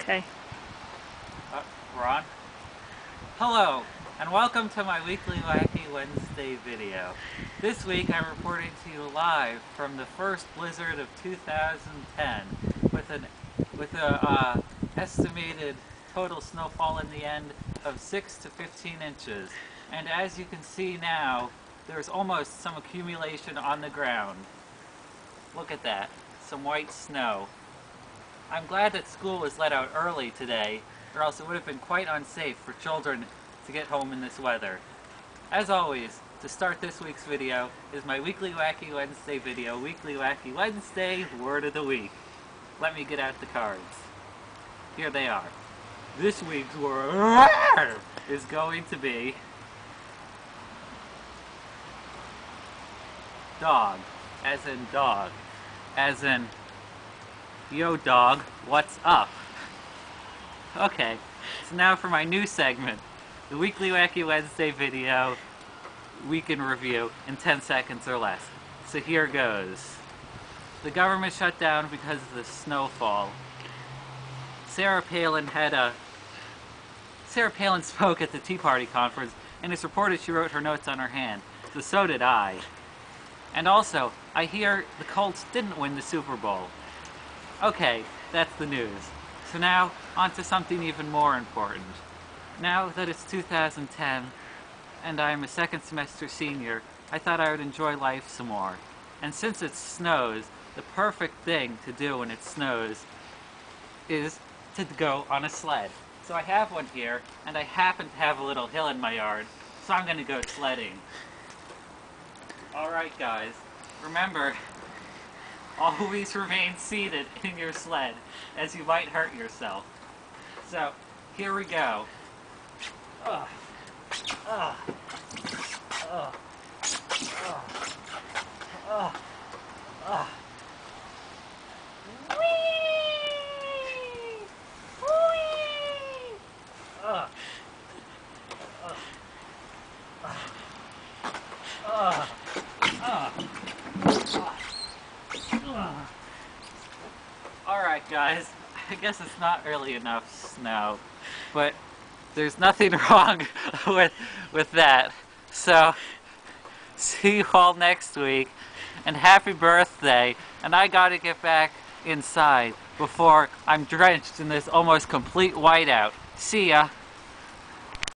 Okay. We're on? Hello, and welcome to my Weekly Wacky Wednesday video. This week I'm reporting to you live from the first blizzard of 2010 with a estimated total snowfall in the end of 6 to 15 inches. And as you can see now, there's almost some accumulation on the ground. Look at that, some white snow. I'm glad that school was let out early today, or else it would have been quite unsafe for children to get home in this weather. As always, to start this week's video is my Weekly Wacky Wednesday video, Weekly Wacky Wednesday Word of the Week. Let me get out the cards. Here they are. This week's word is going to be dog, as in dog, as in yo dog, what's up? Okay, so now for my new segment, the Weekly Wacky Wednesday video, week in review in 10 seconds or less. So here goes. The government shut down because of the snowfall. Sarah Palin spoke at the Tea Party conference, and it's reported she wrote her notes on her hand. So did I. And also, I hear the Colts didn't win the Super Bowl. Okay, that's the news. So now, on to something even more important. Now that it's 2010, and I'm a second semester senior, I thought I would enjoy life some more. And since it snows, the perfect thing to do when it snows is to go on a sled. So I have one here, and I happen to have a little hill in my yard, so I'm gonna go sledding. Alright guys, remember, always remain seated in your sled, as you might hurt yourself. So, here we go. Alright guys, I guess it's not really enough snow, but there's nothing wrong with that. So, see you all next week, and happy birthday, and I gotta get back inside before I'm drenched in this almost complete whiteout. See ya!